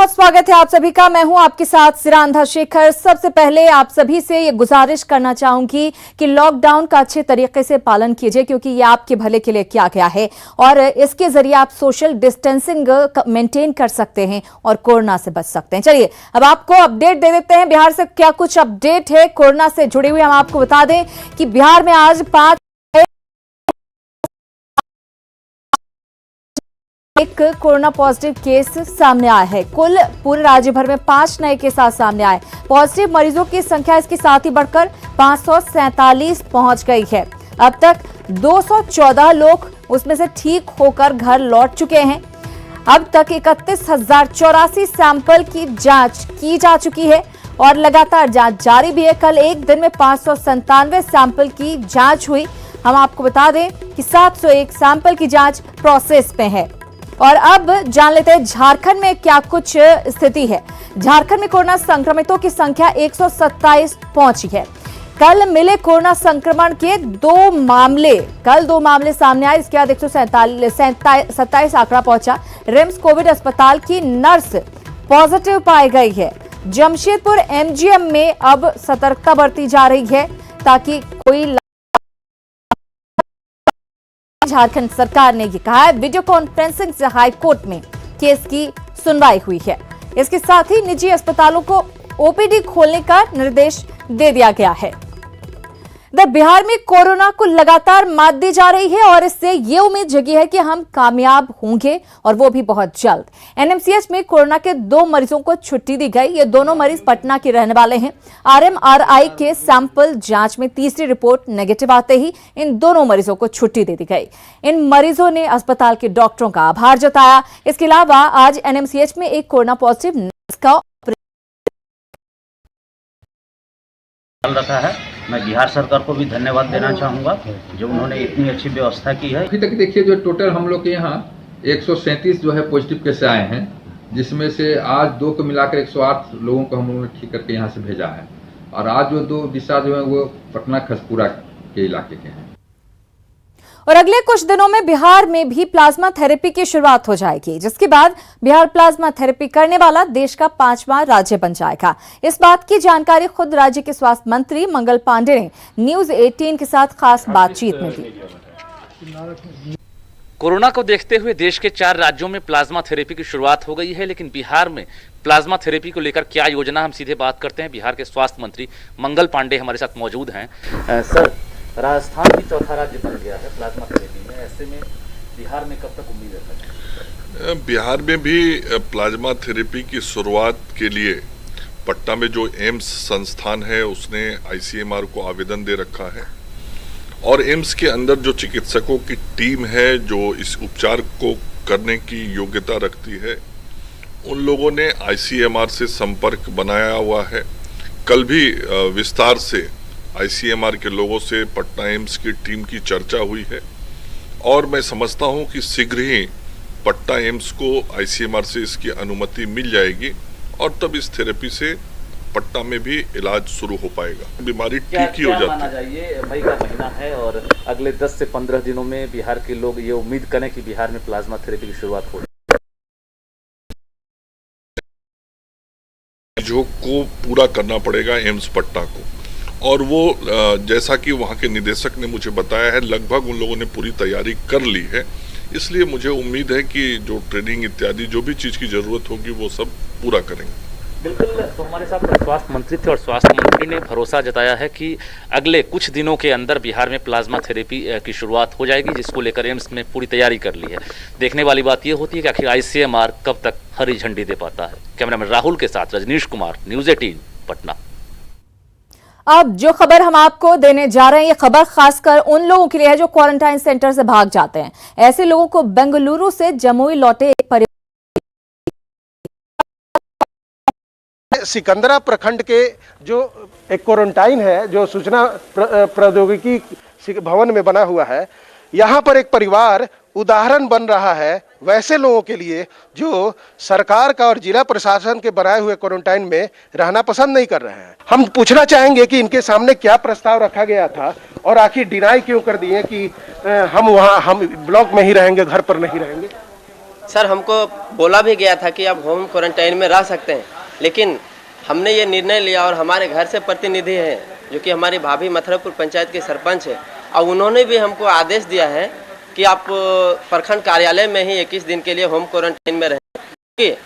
बहुत स्वागत है आप सभी का। मैं हूं आपके साथ सिरांधा शेखर। सबसे पहले आप सभी से ये गुजारिश करना चाहूंगी कि लॉकडाउन का अच्छे तरीके से पालन कीजिए, क्योंकि ये आपके भले के लिए किया गया है और इसके जरिए आप सोशल डिस्टेंसिंग मेंटेन कर सकते हैं और कोरोना से बच सकते हैं। चलिए अब आपको अपडेट दे देते हैं बिहार से क्या कुछ अपडेट है कोरोना से जुड़ी हुई। हम आपको बता दें कि बिहार में आज 5 एक कोरोना पॉजिटिव केस सामने आया है। कुल पूरे राज्य भर में 5 नए केस सामने आए। पॉजिटिव मरीजों की संख्या इसके साथ ही बढ़कर 547 पहुंच गई है। अब तक 214 लोग उसमें से ठीक होकर घर लौट चुके हैं। अब तक 31,084 सैंपल की जांच की जा चुकी है और लगातार जांच जारी भी है। कल एक दिन में 597 सैंपल की जांच हुई। हम आपको बता दें कि 701 सैंपल की जांच प्रोसेस में है। और अब जान लेते हैं झारखंड में क्या कुछ स्थिति है। झारखंड में कोरोना संक्रमितों की संख्या 127 पहुंची है। कल मिले कोरोना संक्रमण के 2 मामले सामने आए। इसके बाद 127 आंकड़ा पहुंचा। रिम्स कोविड अस्पताल की नर्स पॉजिटिव पाई गई है। जमशेदपुर एमजीएम में अब सतर्कता बरती जा रही है ताकि कोई झारखंड सरकार ने ये कहा है। वीडियो कॉन्फ्रेंसिंग से हाई कोर्ट में केस की सुनवाई हुई है। इसके साथ ही निजी अस्पतालों को ओपीडी खोलने का निर्देश दे दिया गया है। बिहार में कोरोना को लगातार मात दी जा रही है और इससे ये उम्मीद जगी है कि हम कामयाब होंगे और वो भी बहुत जल्द। एनएमसीएच में कोरोना के 2 मरीजों को छुट्टी दी गई। ये दोनों मरीज पटना के रहने वाले हैं। आरएमआरआई के सैंपल जांच में तीसरी रिपोर्ट नेगेटिव आते ही इन दोनों मरीजों को छुट्टी दे दी गई। इन मरीजों ने अस्पताल के डॉक्टरों का आभार जताया। इसके अलावा आज एनएमसीएच में एक कोरोना पॉजिटिव नर्स का रखा है। मैं बिहार सरकार को भी धन्यवाद देना चाहूँगा जो उन्होंने इतनी अच्छी व्यवस्था की है। अभी तक देखिए जो टोटल हम लोग के यहाँ 137 जो है पॉजिटिव केस आए हैं, जिसमें से आज 2 को मिलाकर 108 लोगों को हम लोगों ने ठीक करके यहाँ से भेजा है। और आज जो 2 डिस्चार्ज हुए हैं वो पटना खसपुरा के इलाके के हैं। और अगले कुछ दिनों में बिहार में भी प्लाज्मा थेरेपी की शुरुआत हो जाएगी, जिसके बाद बिहार प्लाज्मा थेरेपी करने वाला देश का 5वां राज्य बन जाएगा। इस बात की जानकारी खुद राज्य के स्वास्थ्य मंत्री मंगल पांडे ने न्यूज 18 के साथ खास बातचीत में दी। कोरोना को देखते हुए देश के 4 राज्यों में प्लाज्मा थेरेपी की शुरुआत हो गई है, लेकिन बिहार में प्लाज्मा थेरेपी को लेकर क्या योजना, हम सीधे बात करते हैं। बिहार के स्वास्थ्य मंत्री मंगल पांडे हमारे साथ मौजूद हैं। सर, राजस्थान भी 4था राज्य बन गया है प्लाज्मा थेरेपी में, ऐसे में बिहार में कब तक उम्मीद है? बिहार में भी प्लाज्मा थेरेपी की शुरुआत के लिए पटना में जो एम्स संस्थान है उसने आईसीएमआर को आवेदन दे रखा है और एम्स के अंदर जो चिकित्सकों की टीम है जो इस उपचार को करने की योग्यता रखती है, उन लोगों ने आईसीएमआर से संपर्क बनाया हुआ है। कल भी विस्तार से आईसीएमआर के लोगों से पटना एम्स की टीम की चर्चा हुई है और मैं समझता हूं कि शीघ्र ही पटना एम्स को आईसीएमआर से इसकी अनुमति मिल जाएगी और तब इस थेरेपी से पटना में भी इलाज शुरू हो पाएगा। बीमारी ठीक ही हो जाती है। मई का महीना है और अगले 10 से 15 दिनों में बिहार के लोग ये उम्मीद करें कि बिहार में प्लाज्मा थेरेपी की शुरुआत हो। जो को पूरा करना पड़ेगा एम्स पटना को, और वो जैसा कि वहाँ के निदेशक ने मुझे बताया है लगभग उन लोगों ने पूरी तैयारी कर ली है। इसलिए मुझे उम्मीद है कि जो ट्रेनिंग इत्यादि जो भी चीज़ की ज़रूरत होगी वो सब पूरा करेंगे। बिल्कुल। तो हमारे साथ स्वास्थ्य मंत्री थे और स्वास्थ्य मंत्री ने भरोसा जताया है कि अगले कुछ दिनों के अंदर बिहार में प्लाज्मा थेरेपी की शुरुआत हो जाएगी, जिसको लेकर एम्स ने पूरी तैयारी कर ली है। देखने वाली बात यह होती है कि आखिर आईसीएमआर कब तक हरी झंडी दे पाता है। कैमरामैन राहुल के साथ रजनीश कुमार, न्यूज 18 पटना। अब जो खबर हम आपको देने जा रहे हैं, ये खबर खासकर उन लोगों के लिए है जो क्वारंटाइन सेंटर से भाग जाते हैं। ऐसे लोगों को बेंगलुरु से जमुई लौटे सिकंदरा प्रखंड के जो एक क्वारंटाइन है जो सूचना प्रौद्योगिकी भवन में बना हुआ है, यहाँ पर एक परिवार उदाहरण बन रहा है वैसे लोगों के लिए जो सरकार का और जिला प्रशासन के बनाए हुए क्वारंटाइन में रहना पसंद नहीं कर रहे हैं। हम पूछना चाहेंगे कि इनके सामने क्या प्रस्ताव रखा गया था और आखिर डिनाई क्यों कर दिए कि हम ब्लॉक में ही रहेंगे, घर पर नहीं रहेंगे। सर हमको बोला भी गया था कि आप होम क्वारंटाइन में रह सकते हैं, लेकिन हमने ये निर्णय लिया और हमारे घर से प्रतिनिधि हैं जो कि हमारी भाभी मथुरापुर पंचायत के सरपंच है, और उन्होंने भी हमको आदेश दिया है कि आप प्रखंड कार्यालय में ही 21 दिन के लिए होम क्वारंटाइन में रहें, क्योंकि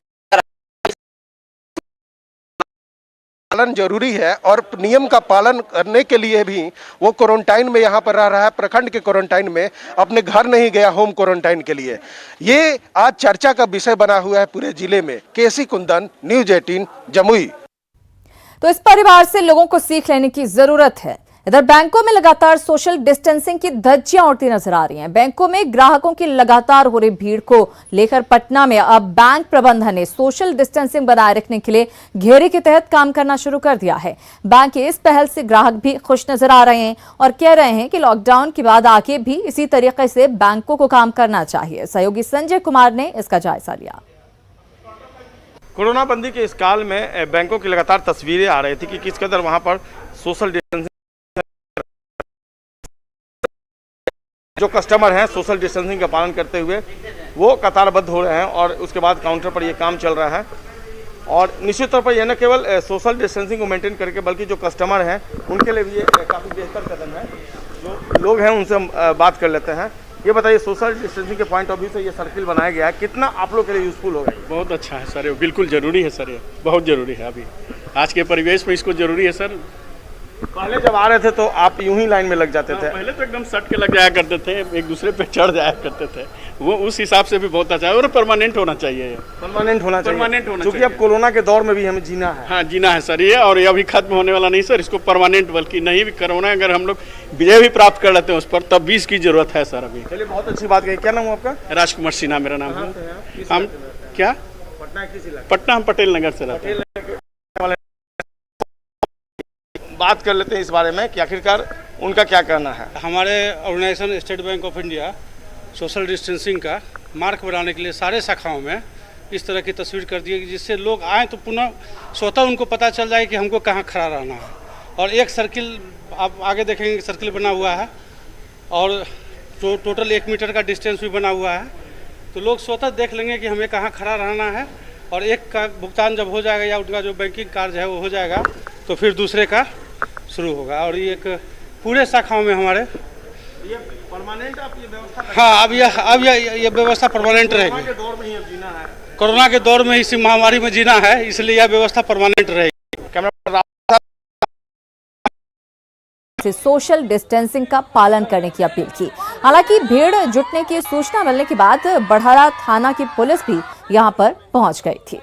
पालन जरूरी है और नियम का पालन करने के लिए भी वो क्वारंटाइन में यहाँ पर रह रहा है, प्रखंड के क्वारंटाइन में, अपने घर नहीं गया होम क्वारंटाइन के लिए। ये आज चर्चा का विषय बना हुआ है पूरे जिले में। केसी कुंदन, न्यूज़ 18 जमुई। तो इस परिवार से लोगों को सीख लेने की जरूरत है। इधर बैंकों में लगातार सोशल डिस्टेंसिंग की धज्जियां उड़ती नजर आ रही हैं। बैंकों में ग्राहकों की लगातार हो रही भीड़ को लेकर पटना में अब बैंक प्रबंधन ने सोशल डिस्टेंसिंग बनाए रखने के लिए घेरे के तहत काम करना शुरू कर दिया है। बैंक की इस पहल से ग्राहक भी खुश नजर आ रहे हैं और कह रहे हैं कि लॉकडाउन के बाद आगे भी इसी तरीके से बैंकों को काम करना चाहिए। सहयोगी संजय कुमार ने इसका जायजा लिया। कोरोना बंदी के इस काल में बैंकों की लगातार तस्वीरें आ रही थी कि किस कदर वहां पर सोशल डिस्टेंसिंग, जो कस्टमर हैं सोशल डिस्टेंसिंग का पालन करते हुए वो कतारबद्ध हो रहे हैं और उसके बाद काउंटर पर ये काम चल रहा है। और निश्चित तौर पर यह न केवल सोशल डिस्टेंसिंग को मेंटेन करके बल्कि जो कस्टमर हैं उनके लिए भी ये काफ़ी बेहतर कदम है। जो लोग हैं उनसे हम बात कर लेते हैं। ये बताइए, सोशल डिस्टेंसिंग के पॉइंट ऑफ व्यू से ये सर्किल बनाया गया है, कितना आप लोग के लिए यूजफुल होगा? बहुत अच्छा है सर, ये बिल्कुल ज़रूरी है सर, ये बहुत ज़रूरी है। अभी आज के परिवेश में इसको ज़रूरी है सर। पहले जब आ रहे थे तो आप यूं ही लाइन में लग जाते थे? पहले तो एकदम सट के लग जाया करते थे, एक दूसरे पे चढ़ जाया करते थे। वो उस हिसाब से भी बहुत अच्छा है और परमानेंट होना चाहिए। परमानेंट होना चाहिए, परमानेंट होना क्योंकि अब कोरोना के दौर में भी हमें जीना है। हाँ, जीना है सर ये, और ये अभी खत्म होने वाला नहीं सर, इसको परमानेंट, बल्कि नहीं भी कोरोना अगर हम लोग विजय भी प्राप्त कर लेते हैं उस पर, तब भी इसकी जरूरत है सर। अभी चलिए, बहुत अच्छी बात कही। क्या नाम है आपका? राजकुमार सिन्हा मेरा नाम है। हम क्या पटना, हम पटेल नगर से रहते हैं। बात कर लेते हैं इस बारे में कि आखिरकार उनका क्या कहना है। हमारे organisation State Bank of India social distancing का मार्क बनाने के लिए सारे शाखाओं में इस तरह की तस्वीर कर दी है कि जिससे लोग आएँ तो पुनः स्वतः उनको पता चल जाए कि हमको कहाँ खड़ा रहना है। और एक सर्किल आप आगे देखेंगे, सर्किल बना हुआ है और टोटल 1 मीटर का डिस्टेंस भी बना हुआ है, तो लोग स्वतः देख लेंगे कि हमें कहाँ खड़ा रहना है। और एक का भुगतान जब हो जाएगा या उनका जो बैंकिंग कार्य है वो हो जाएगा तो फिर दूसरे का शुरू होगा। और ये एक पूरे शाखाओं में हमारे ये परमानेंट आप ये व्यवस्था, हाँ, अब ये व्यवस्था परमानेंट रहेगी। के दौर में ही अब जीना है, कोरोना के दौर में इसी महामारी में जीना है, इसलिए यह व्यवस्था परमानेंट रहेगी। कैमरा से सोशल डिस्टेंसिंग का पालन करने की अपील की। हालांकि भीड़ जुटने की सूचना मिलने के बाद बड़हरा थाना की पुलिस भी यहां पर पहुंच गई थी।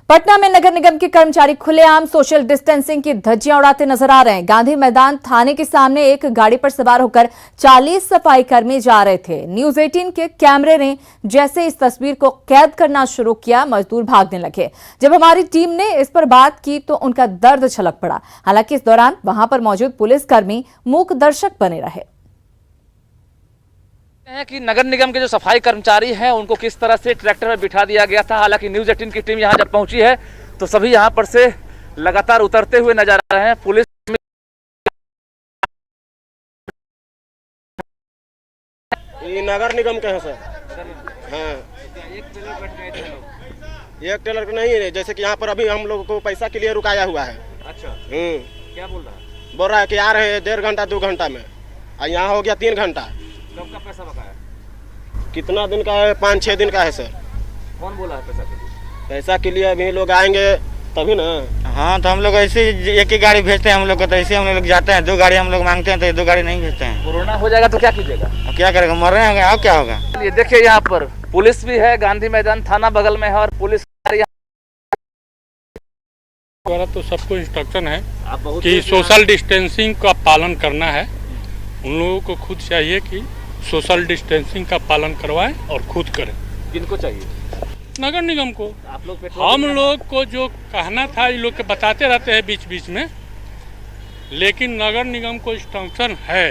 पटना में नगर निगम के कर्मचारी खुलेआम सोशल डिस्टेंसिंग की धज्जियां उड़ाते नजर आ रहे हैं। गांधी मैदान थाने के सामने एक गाड़ी पर सवार होकर 40 सफाई कर्मी जा रहे थे। न्यूज़ 18 के कैमरे ने जैसे इस तस्वीर को कैद करना शुरू किया, मजदूर भागने लगे। जब हमारी टीम ने इस पर बात की तो उनका दर्द छलक पड़ा। हालांकि इस दौरान वहां पर मौजूद पुलिसकर्मी मूक दर्शक बने रहे। है कि नगर निगम के जो सफाई कर्मचारी हैं उनको किस तरह से ट्रैक्टर में बिठा दिया गया था। हालांकि न्यूज़ 18 की टीम यहां जब पहुंची है तो सभी यहां पर से लगातार उतरते हुए नजर आ रहे हैं। पुलिस ये नगर निगम का है सर। हाँ, एक टेलर का नहीं है, जैसे कि यहाँ पर अभी हम लोगों को पैसा के लिए रुकाया हुआ है। अच्छा, क्या बोल रहा है? बोल रहा है कि आ रहे हैं 1.5 घंटा 2 घंटा में, और यहाँ हो गया 3 घंटा। कब का पैसा बकाया? कितना दिन का है? 5-6 दिन का है सर। कौन बोला है पैसा के लिए? पैसा के लिए अभी लोग आएंगे तभी ना। हाँ, तो हम लोग ऐसे एक ही गाड़ी भेजते हैं हम लोग को, तो ऐसे हम लोग जाते हैं। 2 गाड़ी हम लोग मांगते हैं तो 2 गाड़ी नहीं भेजते हैं। कोरोना हो जाएगा तो क्या कीजिएगा? क्या करेगा, मर रहे हैं, अब क्या होगा? ये देखिए, यहाँ पर पुलिस भी है, गांधी मैदान थाना बगल में है और पुलिस द्वारा तो सबको इंस्ट्रक्शन है कि सोशल डिस्टेंसिंग का पालन करना है। उन लोगों को खुद चाहिए कि सोशल डिस्टेंसिंग का पालन करवाएं और खुद करें। किनको चाहिए? नगर निगम को। आप लोग हम लोग को जो कहना था ये लोग के बताते रहते हैं बीच बीच में, लेकिन नगर निगम को इंस्ट्रक्शन है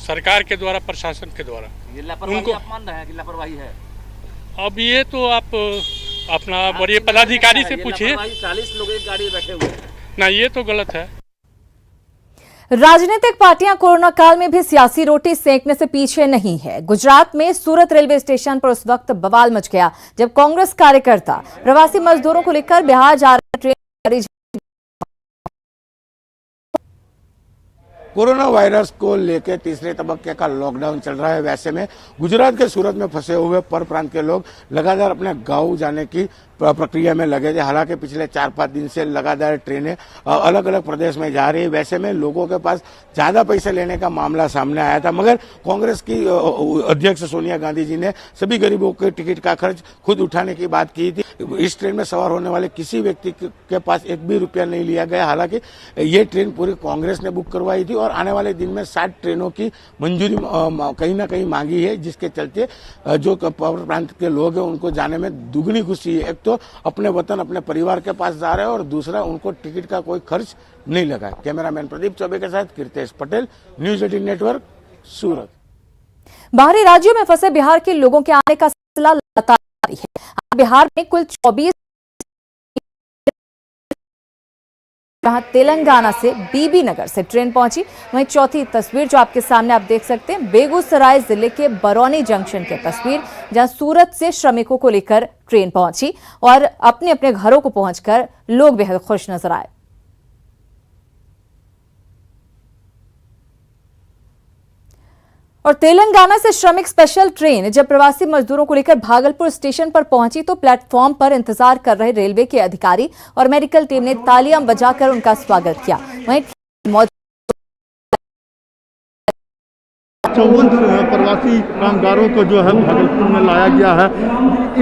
सरकार के द्वारा, प्रशासन के द्वारा। ये लापरवाही आप मान रहे हैं कि लापरवाही है? अब ये तो आप अपना वरीय पदाधिकारी से पूछिए। 40 लोग एक गाड़ी में बैठे हुए हैं। ना, ये तो गलत है। राजनीतिक पार्टियां कोरोना काल में भी सियासी रोटी सेंकने से पीछे नहीं है। गुजरात में सूरत रेलवे स्टेशन पर उस वक्त बवाल मच गया जब कांग्रेस कार्यकर्ता प्रवासी मजदूरों को लेकर बिहार जा रही ट्रेन कोरोना वायरस को लेकर तीसरे तबक्के का लॉकडाउन चल रहा है। वैसे में गुजरात के सूरत में फंसे हुए पर प्रांत के लोग लगातार अपने गांव जाने की प्रक्रिया में लगे थे। हालांकि पिछले 4-5 दिन से लगातार ट्रेनें अलग अलग प्रदेश में जा रही है। वैसे में लोगों के पास ज्यादा पैसे लेने का मामला सामने आया था, मगर कांग्रेस की अध्यक्ष सोनिया गांधी जी ने सभी गरीबों के टिकट का खर्च खुद उठाने की बात की थी। इस ट्रेन में सवार होने वाले किसी व्यक्ति के पास एक भी रुपया नहीं लिया गया। हालांकि ये ट्रेन पूरी कांग्रेस ने बुक करवाई थी और आने वाले दिन में 60 ट्रेनों की मंजूरी कहीं ना कहीं मांगी है, जिसके चलते जो पर प्रांत के लोग हैं उनको जाने में दुगनी खुशी है। एक तो अपने वतन अपने परिवार के पास जा रहे हैं और दूसरा उनको टिकट का कोई खर्च नहीं लगा। कैमरामैन प्रदीप चौबे के साथ कीर्तेश पटेल, न्यूज 18 नेटवर्क, सूरत। बाहरी राज्यों में फंसे बिहार के लोगों के आने का सिलसिला लगातार जारी है। बिहार में कुल 24 जहां तेलंगाना से बीबी नगर से ट्रेन पहुंची। वहीं चौथी तस्वीर जो आपके सामने आप देख सकते हैं, बेगूसराय जिले के बरौनी जंक्शन की तस्वीर, जहां सूरत से श्रमिकों को लेकर ट्रेन पहुंची और अपने अपने घरों को पहुंचकर लोग बेहद खुश नजर आए। और तेलंगाना से श्रमिक स्पेशल ट्रेन जब प्रवासी मजदूरों को लेकर भागलपुर स्टेशन पर पहुंची तो प्लेटफॉर्म पर इंतजार कर रहे रेलवे के अधिकारी और मेडिकल टीम ने तालियां बजाकर उनका स्वागत किया। वहीं 54 प्रवासी कामगारों को जो है भागलपुर में लाया गया है।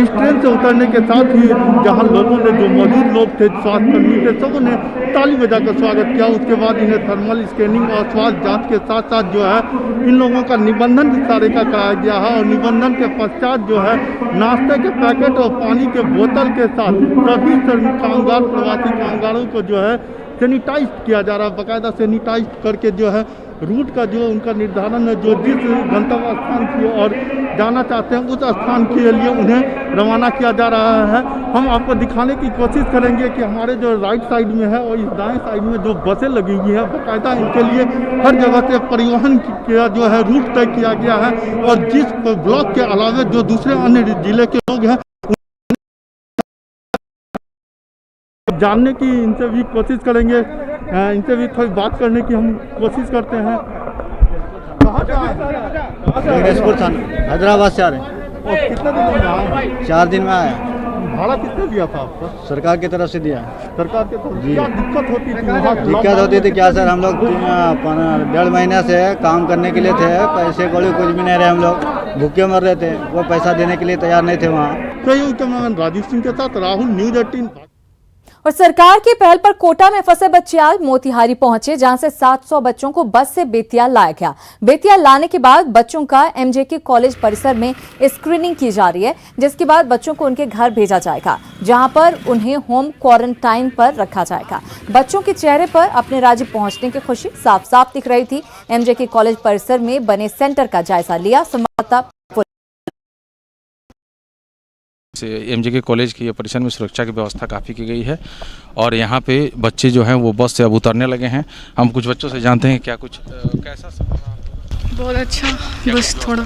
इस ट्रेन से उतरने के साथ ही जहां लोगों ने, जो मौजूद लोग थे, स्वास्थ्यकर्मी थे, सबों ने ताली बजाकर स्वागत किया। उसके बाद इन्हें थर्मल स्कैनिंग और स्वास्थ्य जांच के साथ साथ जो है इन लोगों का निबंधन भी सारे का कराया गया है और निबंधन के पश्चात जो है नाश्ते के पैकेट और पानी के बोतल के साथ सभी कामगार प्रवासी कामगारों को जो है सैनिटाइज किया जा रहा है। बाकायदा सैनिटाइज करके जो है रूट का जो उनका निर्धारण है, जो जिस गंतव्य स्थान की ओर जाना चाहते हैं उस स्थान के लिए उन्हें रवाना किया जा रहा है। हम आपको दिखाने की कोशिश करेंगे कि हमारे जो राइट साइड में है और इस दाएं साइड में जो बसें लगी हुई हैं, बाकायदा इनके लिए हर जगह से परिवहन का जो है रूट तय किया गया है और जिस ब्लॉक के अलावा जो दूसरे अन्य जिले के लोग हैं जानने की इनसे भी कोशिश करेंगे, इनसे भी थोड़ी बात करने की हम कोशिश करते हैं। कहाँ से आए? हैदराबाद से आ रहे हैं। और कितने दिन में आए? 4 दिन में आए। भाड़ा कितने दिया था आपका? सरकार की तरफ से दिया। सरकार की तरफ से? क्या दिक्कत होती थी? दिक्कत होती थी क्या सर, हम लोग 1.5 महीने से काम करने के लिए थे, पैसे कौड़ी कुछ भी नहीं रहे, हम लोग भूखे मर रहे थे, वो पैसा देने के लिए तैयार नहीं थे वहाँ। राजीव सिंह के साथ राहुल, न्यूज 18। और सरकार की पहल पर कोटा में फंसे बच्चे आज मोतिहारी पहुंचे, जहां से 700 बच्चों को बस से बेतिया लाया गया। बेतिया लाने के बाद बच्चों का एमजेके कॉलेज परिसर में स्क्रीनिंग की जा रही है, जिसके बाद बच्चों को उनके घर भेजा जाएगा, जहां पर उन्हें होम क्वारंटाइन पर रखा जाएगा। बच्चों के चेहरे पर अपने राज्य पहुंचने की खुशी साफ साफ दिख रही थी। एमजेके कॉलेज परिसर में बने सेंटर का जायजा लिया संवाददाता। एमजेके कॉलेज के परिसर में सुरक्षा की व्यवस्था काफ़ी की गई है और यहाँ पे बच्चे जो हैं वो बस से अब उतरने लगे हैं। हम कुछ बच्चों से जानते हैं क्या कुछ कैसा सब रहा? बहुत अच्छा, बस थोड़ा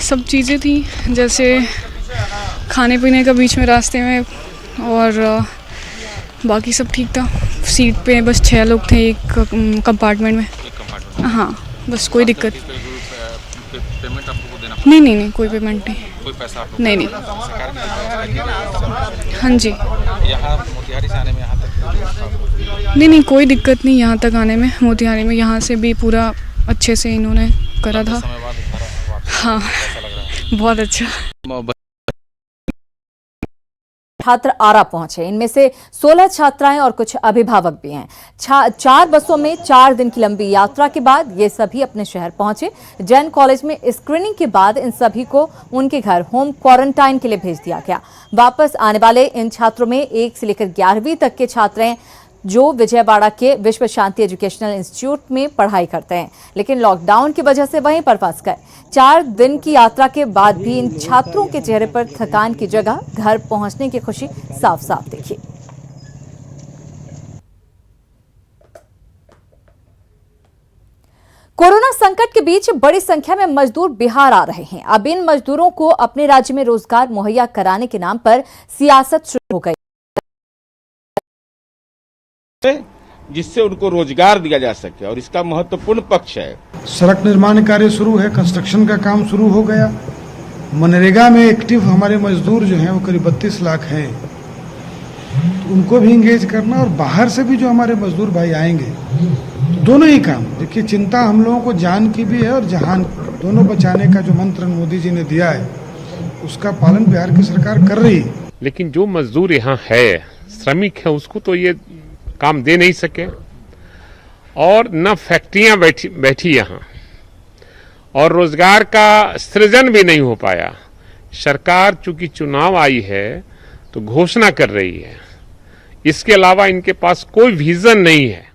सब चीज़ें थी, जैसे खाने पीने का बीच में रास्ते में, और बाकी सब ठीक था। सीट पे बस 6 लोग थे एक कंपार्टमेंट में। हाँ, बस कोई दिक्कत पेमेंट आपको देना? नहीं, कोई पेमेंट नहीं। कोई पैसा नहीं। हाँ जी। यहाँ मोतिहारी से आने में यहाँ तक नहीं, कोई दिक्कत नहीं यहाँ तक आने में। मोतिहारी में यहाँ से भी पूरा अच्छे से इन्होंने करा था। हाँ, बहुत अच्छा। छात्र आरा पहुंचे, इनमें से 16 छात्राएं और कुछ अभिभावक भी हैं। 4 बसों में 4 दिन की लंबी यात्रा के बाद ये सभी अपने शहर पहुंचे। जैन कॉलेज में स्क्रीनिंग के बाद इन सभी को उनके घर होम क्वारंटाइन के लिए भेज दिया गया। वापस आने वाले इन छात्रों में 1 से लेकर 11वीं तक के छात्र हैं, जो विजयवाड़ा के विश्व शांति एजुकेशनल इंस्टीट्यूट में पढ़ाई करते हैं, लेकिन लॉकडाउन की वजह से वहीं पर फंस गए। 4 दिन की यात्रा के बाद भी इन छात्रों के चेहरे पर थकान की जगह घर पहुंचने की खुशी साफ साफ दिखी। कोरोना संकट के बीच बड़ी संख्या में मजदूर बिहार आ रहे हैं। अब इन मजदूरों को अपने राज्य में रोजगार मुहैया कराने के नाम पर सियासत शुरू हो गई, जिससे उनको रोजगार दिया जा सके, और इसका महत्वपूर्ण पक्ष है। सड़क निर्माण कार्य शुरू है, कंस्ट्रक्शन का काम शुरू हो गया। मनरेगा में एक्टिव हमारे मजदूर जो हैं वो करीब 32 लाख हैं, तो उनको भी इंगेज करना, और बाहर से भी जो हमारे मजदूर भाई आएंगे, तो दोनों ही काम। देखिए, चिंता हम लोगों को जान की भी है और जहान दोनों बचाने का जो मंत्र मोदी जी ने दिया है, उसका पालन बिहार की सरकार कर रही है। लेकिन जो मजदूर यहाँ है, श्रमिक है, उसको तो ये काम दे नहीं सके, और न फैक्ट्रियां बैठी यहाँ, और रोजगार का सृजन भी नहीं हो पाया। सरकार चूंकि चुनाव आई है तो घोषणा कर रही है, इसके अलावा इनके पास कोई विजन नहीं है।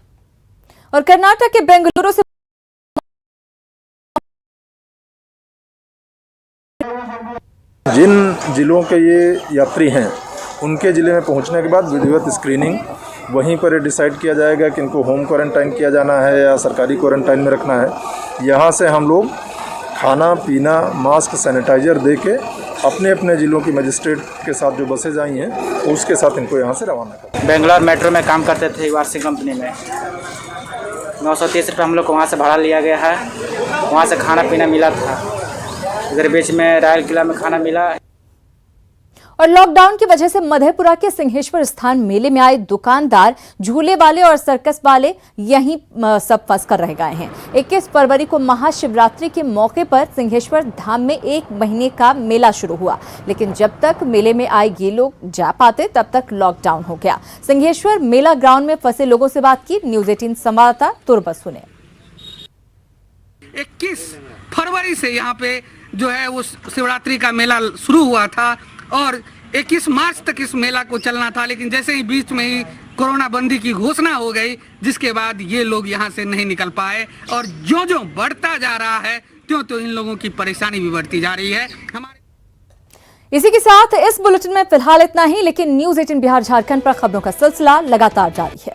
और कर्नाटक के बेंगलुरु से जिन जिलों के ये यात्री हैं, उनके ज़िले में पहुंचने के बाद विधिवत स्क्रीनिंग, वहीं पर ये डिसाइड किया जाएगा कि इनको होम क्वारंटाइन किया जाना है या सरकारी क्वारंटाइन में रखना है। यहाँ से हम लोग खाना पीना, मास्क, सैनिटाइजर दे के अपने अपने ज़िलों की मजिस्ट्रेट के साथ जो बसेज आई हैं, उसके साथ इनको यहाँ से रवाना करें। बेंगलोर मेट्रो में काम करते थे वार्षिक कंपनी में, 930 रुपये हम लोग को वहाँ से भाड़ा लिया गया है। वहाँ से खाना पीना मिला था, इधर बीच में रायल किला में खाना मिला। और लॉकडाउन की वजह से मधेपुरा के सिंहेश्वर स्थान मेले में आए दुकानदार, झूले वाले और सर्कस वाले यहीं सब फंस कर रह गए हैं। 21 फरवरी को महाशिवरात्रि के मौके पर सिंहेश्वर धाम में 1 महीने का मेला शुरू हुआ, लेकिन जब तक मेले में आए ये लोग जा पाते तब तक लॉकडाउन हो गया। सिंहेश्वर मेला ग्राउंड में फंसे लोगों से बात की न्यूज़ 18 संवाददाता तुरबत सुने। 21 फरवरी से यहाँ पे जो है वो शिवरात्रि का मेला शुरू हुआ था और 21 मार्च तक इस मेला को चलना था, लेकिन जैसे ही बीच में ही कोरोना बंदी की घोषणा हो गई, जिसके बाद ये लोग यहाँ से नहीं निकल पाए, और जो बढ़ता जा रहा है त्यों इन लोगों की परेशानी भी बढ़ती जा रही है। इसी के साथ इस बुलेटिन में फिलहाल इतना ही, लेकिन न्यूज़ 18 बिहार झारखंड पर खबरों का सिलसिला लगातार जारी है।